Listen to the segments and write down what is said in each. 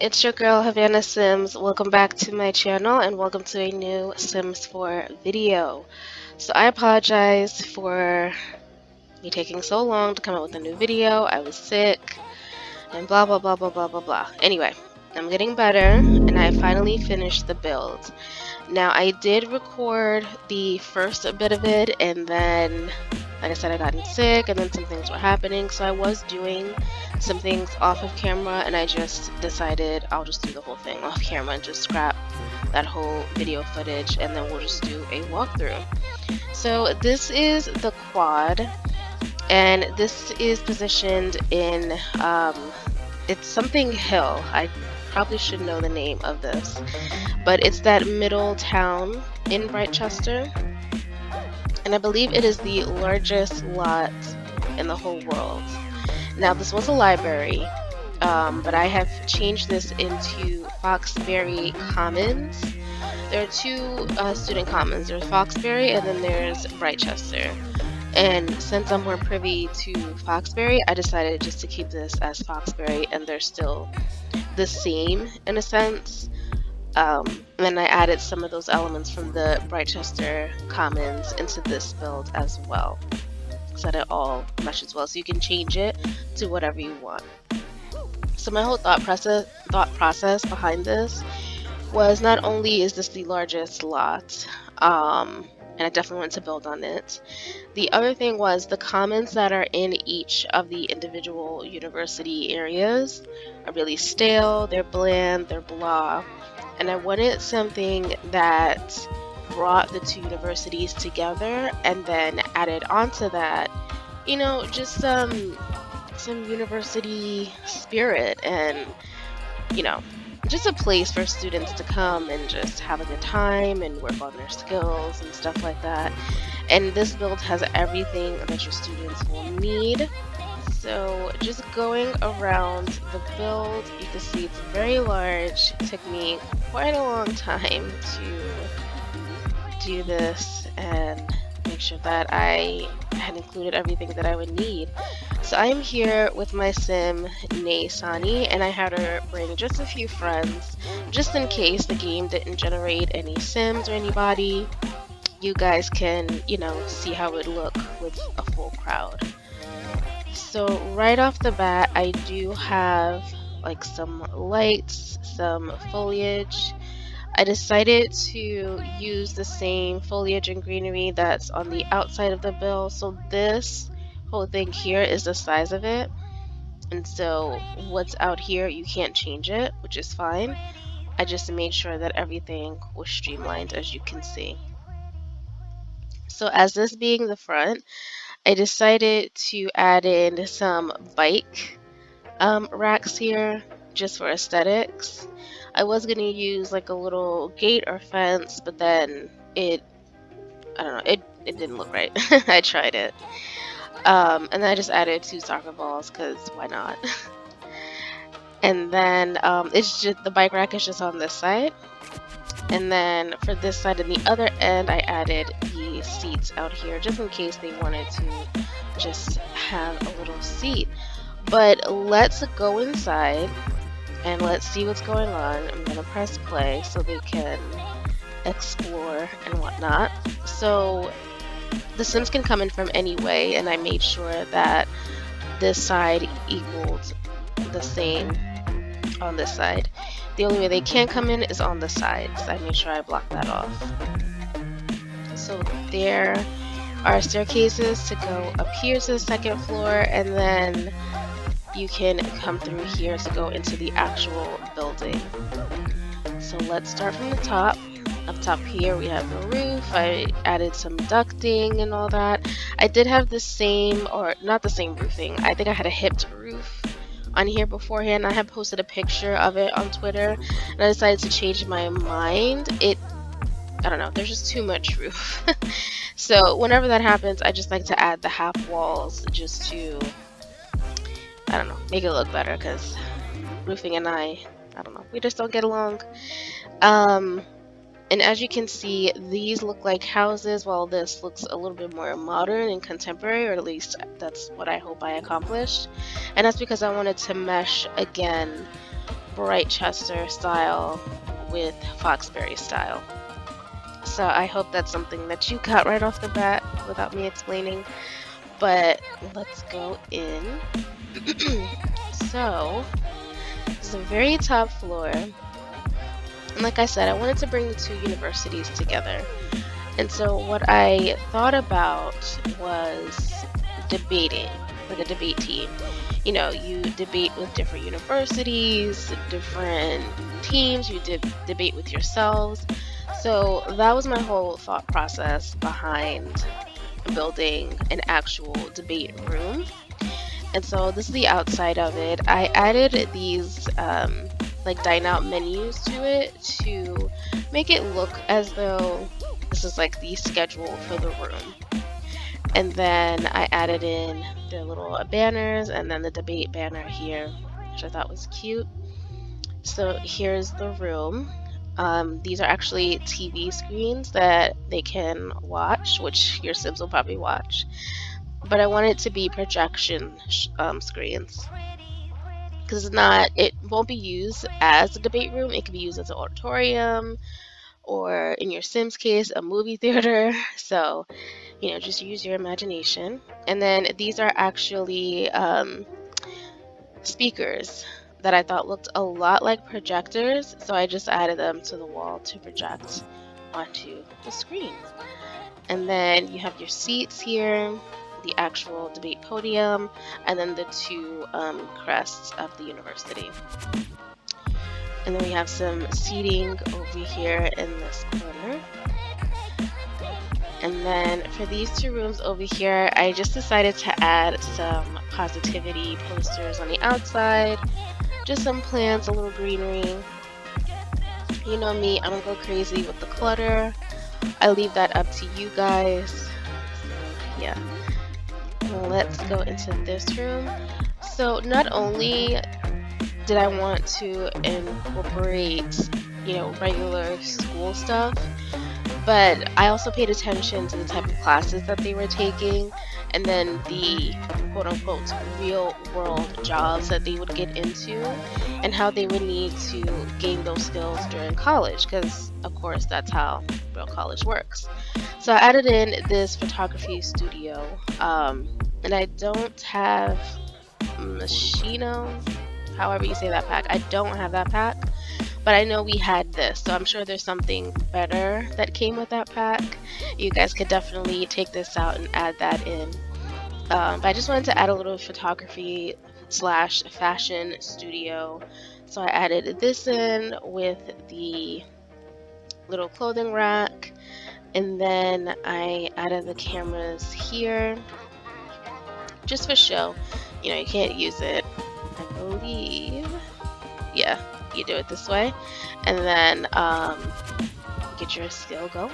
it's your girl Havana Sims. Welcome back to my channel and welcome to a new Sims 4 video. So I apologize for me taking so long to come out with a new video. I was sick and blah blah blah blah blah blah blah. Anyway, I'm getting better and I finally finished the build. Now I did record the first bit of it and then like I said, I got sick and then some things were happening, so I was doing some things off of camera and I just decided I'll just do the whole thing off camera and just scrap that whole video footage and then we'll just do a walkthrough. So this is the quad and this is positioned in, it's something hill. I probably should know the name of this, but it's that middle town in Brightchester. And I believe it is the largest lot in the whole world. Now this was a library, but I have changed this into Foxbury Commons. There are two student commons. There's Foxbury and then there's Brightchester. And since I'm more privy to Foxbury, I decided just to keep this as Foxbury, and they're still the same in a sense. And then I added some of those elements from the Brightchester Commons into this build as well, so that it all meshes well. So you can change it to whatever you want. So my whole thought process behind this was not only is this the largest lot, and I definitely want to build on it. The other thing was the commons that are in each of the individual university areas are really stale, they're bland, they're blah. And I wanted something that brought the two universities together and then added onto that, you know, just some university spirit and, you know, just a place for students to come and just have a good time and work on their skills and stuff like that. And this build has everything that your students will need. So just going around the build, you can see it's very large. It took me quite a long time to do this and make sure that I had included everything that I would need. So I am here with my sim, Sani, and I had her bring just a few friends, just in case the game didn't generate any sims or anybody. You guys can, you know, see how it would look with a full crowd. So right off the bat, I do have like some lights, some foliage. I decided to use the same foliage and greenery that's on the outside of the build. So this whole thing here is the size of it. And so what's out here, you can't change it, which is fine. I just made sure that everything was streamlined, as you can see. So as this being the front, I decided to add in some bike racks here just for aesthetics. I was gonna use like a little gate or fence, but then I don't know, it didn't look right. I tried it. And then I just added 2 soccer balls because why not? And then it's just the bike rack is just on this side. And then for this side and the other end, I added the seats out here just in case they wanted to just have a little seat. But let's go inside and let's see what's going on. I'm gonna press play so they can explore and whatnot. So the Sims can come in from any way, and I made sure that this side equaled the same on this side. The only way they can't come in is on the sides. I made sure I blocked that off. So there are staircases to go up here to the 2nd floor, and then you can come through here to go into the actual building. So let's start from the top. Up top here we have the roof. I added some ducting and all that. I did have the same, or not the same roofing. I think I had a hipped roof on here beforehand. I had posted a picture of it on Twitter and I decided to change my mind. I don't know, there's just too much roof. So whenever that happens, I just like to add the half walls just to, I don't know, make it look better, because roofing and I don't know, we just don't get along. And as you can see, these look like houses while this looks a little bit more modern and contemporary, or at least that's what I hope I accomplished. And that's because I wanted to mesh again Brightchester style with Foxbury style. So I hope that's something that you got right off the bat without me explaining. But let's go in. So this is the very top floor. And like I said, I wanted to bring the two universities together. And so what I thought about was debating, like a debate team. You know, you debate with different universities, different teams, you debate with yourselves. So that was my whole thought process behind building an actual debate room. And so this is the outside of it. I added these like dine out menus to it to make it look as though this is like the schedule for the room. And then I added in the little banners and then the debate banner here, which I thought was cute. So here's the room. These are actually TV screens that they can watch, which your Sims will probably watch. But I want it to be projection screens because it won't be used as a debate room. It can be used as an auditorium or, in your Sims case, a movie theater. So, you know, just use your imagination. And then these are actually speakers that I thought looked a lot like projectors, so I just added them to the wall to project onto the screen. And then you have your seats here, the actual debate podium, and then the two crests of the university. And then we have some seating over here in this corner. And then for these two rooms over here, I just decided to add some positivity posters on the outside, just some plants, a little greenery. You know me, I don't go crazy with the clutter. I leave that up to you guys. So, yeah. Let's go into this room. So not only did I want to incorporate, you know, regular school stuff, but I also paid attention to the type of classes that they were taking and then the quote-unquote real world jobs that they would get into and how they would need to gain those skills during college, because of course that's how real college works. So I added in this photography studio, and I don't have Machino, however you say that pack. I don't have that pack, but I know we had this, so I'm sure there's something better that came with that pack. You guys could definitely take this out and add that in. But I just wanted to add a little photography slash fashion studio. So I added this in with the little clothing rack. And then I added the cameras here just for show. You know, you can't use it, I believe. Yeah, you do it this way. And then get your skill going.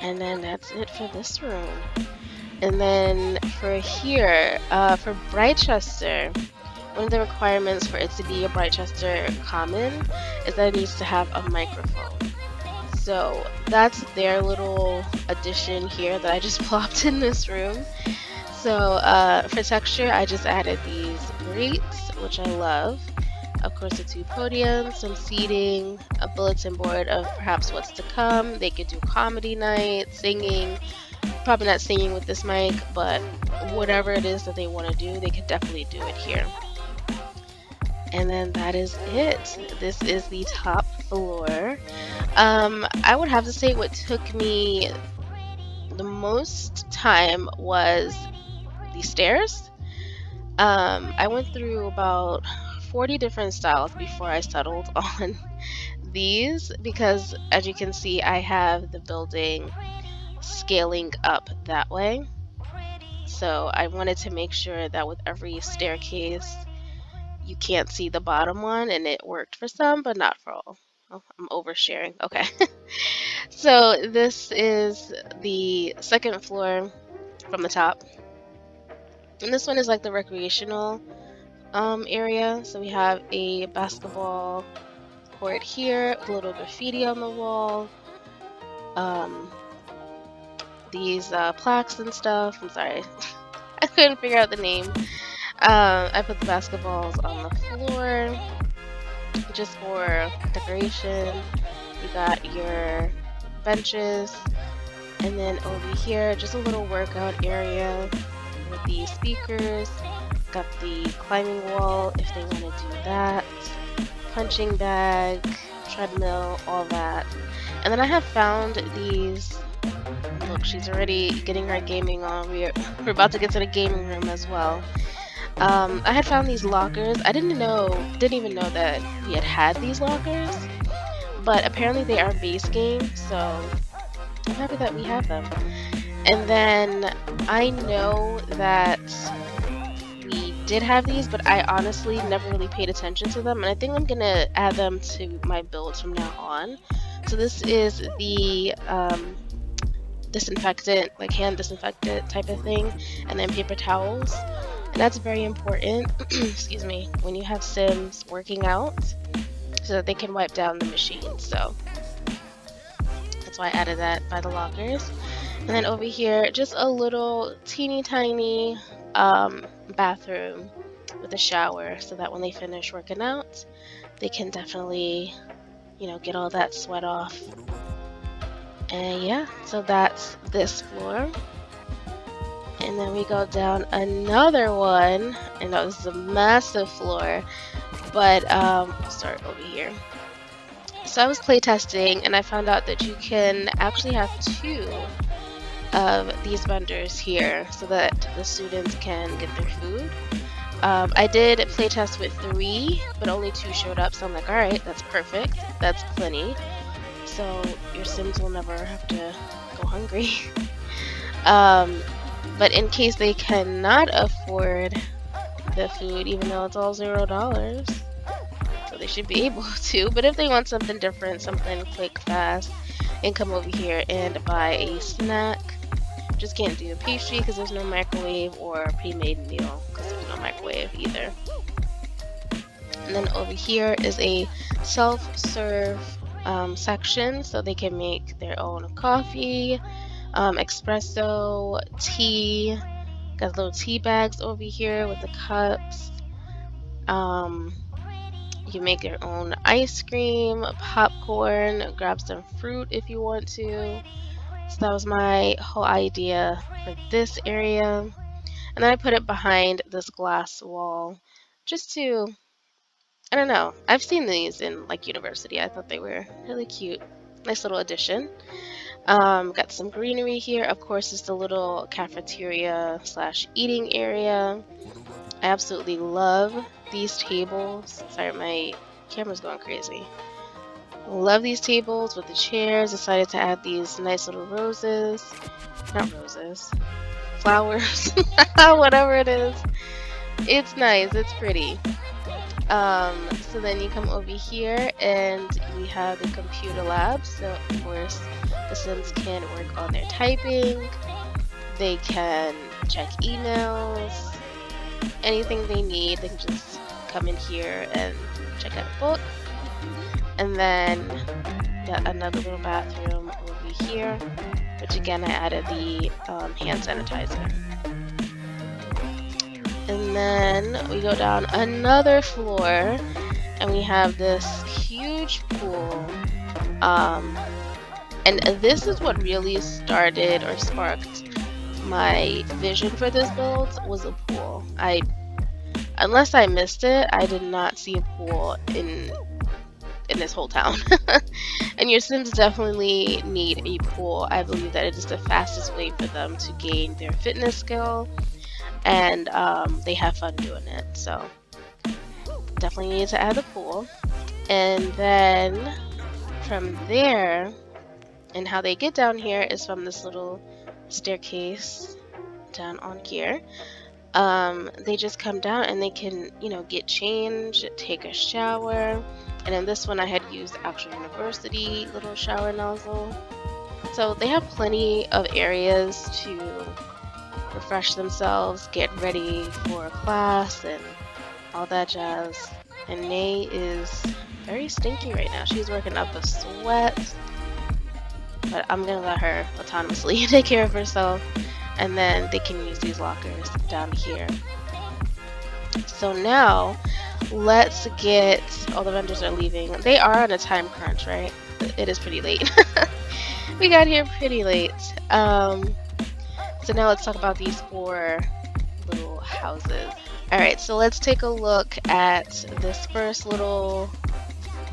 And then that's it for this room. And then for here, for Brightchester, one of the requirements for it to be a Brightchester common is that it needs to have a microphone. So that's their little addition here that I just plopped in this room. So for texture, I just added these grates, which I love. Of course, the two podiums, some seating, a bulletin board of perhaps what's to come. They could do comedy night, singing. Probably not singing with this mic, but whatever it is that they want to do, they could definitely do it here. And then that is it. This is the top floor. I would have to say what took me the most time was the stairs. I went through about 40 different styles before I settled on these because, as you can see, I have the building scaling up that way. So I wanted to make sure that with every staircase you can't see the bottom one, and it worked for some but not for all. Oh, I'm oversharing. Okay. So this is the second floor from the top, and this one is like the recreational area. So we have a basketball court here, a little graffiti on the wall, these plaques and stuff. I'm sorry, I couldn't figure out the name. I put the basketballs on the floor. just for decoration. You got your benches, and then over here, just a little workout area with the speakers. Got the climbing wall if they want to do that. Punching bag, treadmill, all that. And then I have found these. Look, she's already getting her gaming on. We're about to get to the gaming room as well. I had found these lockers. I didn't even know that we had these lockers, but apparently they are base game, so I'm happy that we have them. And then I know that we did have these, but I honestly never really paid attention to them, and I think I'm gonna add them to my builds from now on. So this is the disinfectant, like hand disinfectant type of thing, and then paper towels. And that's very important, excuse me, when you have Sims working out so that they can wipe down the machine. So that's why I added that by the lockers. And then over here, just a little teeny tiny bathroom with a shower so that when they finish working out, they can definitely, get all that sweat off. And yeah, so that's this floor. And then we go down another one. I know this is a massive floor, but I'll start over here. So I was playtesting and I found out that you can actually have 2 of these vendors here so that the students can get their food. I did playtest with 3, but only 2 showed up, so I'm like, alright, that's perfect. That's plenty. So your Sims will never have to go hungry. But in case they cannot afford the food, even though it's all $0, so they should be able to. But if they want something different, something quick, fast, and come over here and buy a snack, just can't do a pastry because there's no microwave, or a pre-made meal because there's no microwave either. And then over here is a self-serve section, so they can make their own coffee, espresso, tea. Got little tea bags over here with the cups. You can make your own ice cream, popcorn, grab some fruit if you want to. So that was my whole idea for this area. And then I put it behind this glass wall just to, I don't know, I've seen these in like university. I thought they were really cute. Nice little addition. Got some greenery here. Of course, it's the little cafeteria / eating area. I absolutely love these tables. Sorry, my camera's going crazy. Love these tables with the chairs. Decided to add these nice little roses. Not roses. Flowers. Whatever it is. It's nice. It's pretty. So then you come over here and we have the computer lab. So of course the Sims can work on their typing. They can check emails. Anything they need, they can just come in here and check out a book. And then got another little bathroom over here, which again I added the hand sanitizer. And then we go down another floor and we have this huge pool. And this is what really started or sparked my vision for this build, was a pool. Unless I missed it, I did not see a pool in this whole town. And your Sims definitely need a pool. I believe that it is the fastest way for them to gain their fitness skill, and they have fun doing it. So definitely need to add the pool. And then from there, and how they get down here is from this little staircase down on here. They just come down and they can, get changed, take a shower. And in this one I had used actual university little shower nozzle. So they have plenty of areas to refresh themselves, get ready for a class, and all that jazz. And Nay is very stinky right now. She's working up a sweat. But I'm gonna let her autonomously take care of herself. And then they can use these lockers down here. So now let's get, all the vendors are leaving. They are on a time crunch, right? It is pretty late. We got here pretty late. So now let's talk about these 4 little houses. Alright, so let's take a look at this first little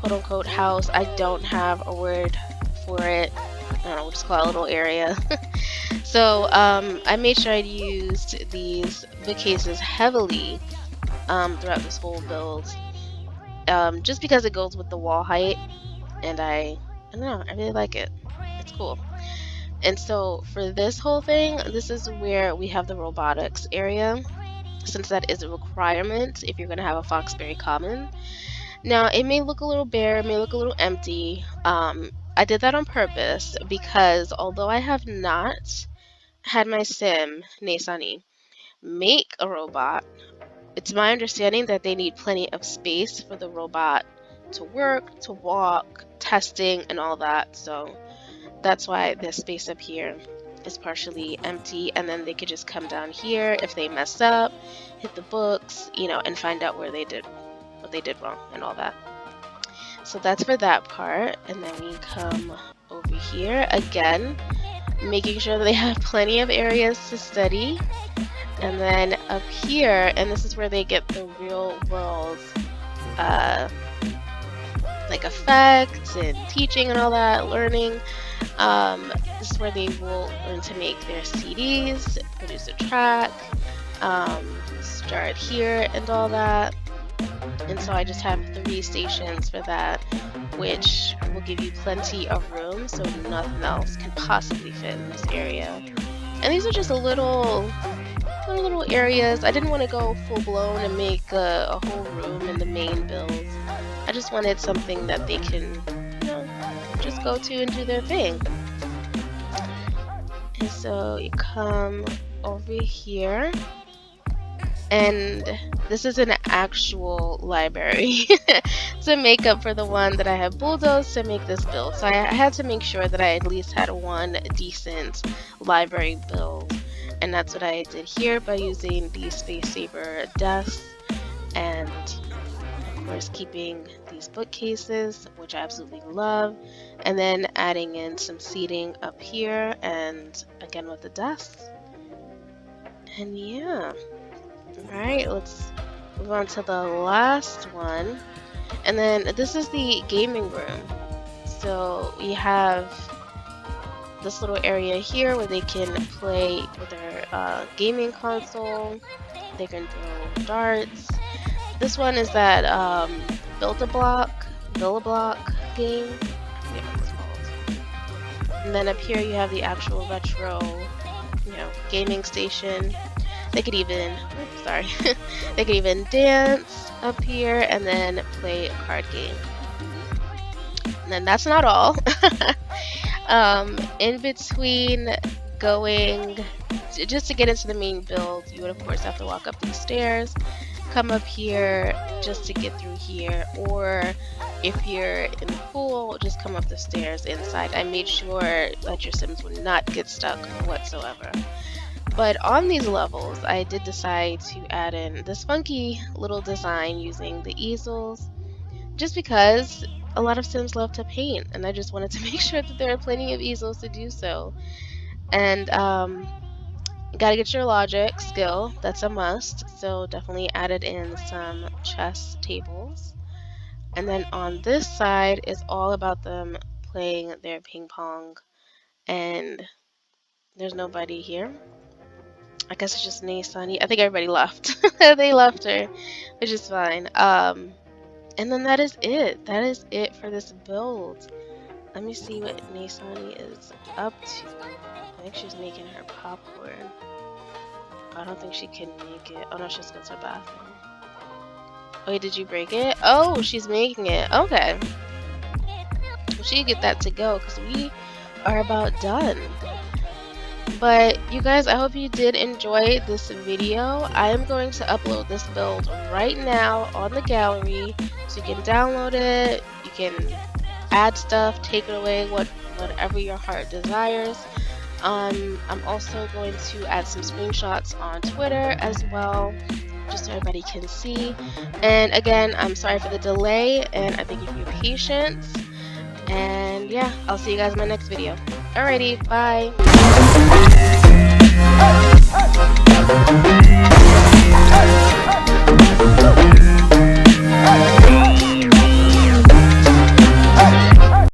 quote-unquote house. I don't have a word for it. I don't know, we'll just call it a little area. So I made sure I used these bookcases heavily throughout this whole build, just because it goes with the wall height, and I don't know, I really like it. It's cool. And so for this whole thing, this is where we have the robotics area, since that is a requirement if you're going to have a Foxbury Common. Now, it may look a little bare, it may look a little empty. I did that on purpose because although I have not had my sim, Naysani, make a robot, it's my understanding that they need plenty of space for the robot to work, to walk, testing, and all that. So that's why this space up here is partially empty, and then they could just come down here if they mess up, hit the books, you know, and find out where they did what they did wrong and all that. So that's for that part. And then we come over here again, making sure that they have plenty of areas to study. And then up here, and this is where they get the real world like effects and teaching and all that, learning. This is where they will learn to make their CDs, produce a track, start here and all that. And so I just have 3 stations for that, which will give you plenty of room so nothing else can possibly fit in this area. And these are just little areas. I didn't want to go full blown and make a whole room in the main build. I just wanted something that they can, you know, just go to and do their thing. And so you come over here, and this is an actual library to make up for the one that I have bulldozed to make this build. So I had to make sure that I at least had one decent library build, and that's what I did here by using the Space Saver desks, and of course keeping these bookcases, which I absolutely love, and then adding in some seating up here, and again with the desks. And yeah. Alright, let's move on to the last one. And then this is the gaming room. So we have this little area here where they can play with their gaming console. They can throw darts. This one is that Build-A-Block game. I forget what it's called. And then up here you have the actual retro, you know, gaming station. They could even, they could even dance up here and then play a card game. And then that's not all. In between going, just to get into the main build, you would of course have to walk up these stairs, come up here just to get through here, or if you're in the pool, just come up the stairs inside. I made sure that your Sims would not get stuck whatsoever. But on these levels, I did decide to add in this funky little design using the easels, just because a lot of Sims love to paint, and I just wanted to make sure that there are plenty of easels to do so. And you gotta get your logic skill, that's a must, so definitely added in some chess tables. And then on this side is all about them playing their ping pong, and there's nobody here. I guess it's just Naysani. I think everybody left. They left her, which is fine. And then that is it. That is it for this build. Let me see what Naysani is up to. I think she's making her popcorn. I don't think she can make it. Oh no, she's going to the bathroom. Oh, wait, did you break it? Oh, she's making it. Okay. Well, she can get that to go because we are about done. But you guys, I hope you did enjoy this video. I am going to upload this build right now on the gallery, so you can download it, you can add stuff, take it away, whatever your heart desires. I'm also going to add some screenshots on Twitter as well. just so everybody can see. And again, I'm sorry for the delay, and I thank you for your patience. And yeah, I'll see you guys in my next video. Alrighty, bye.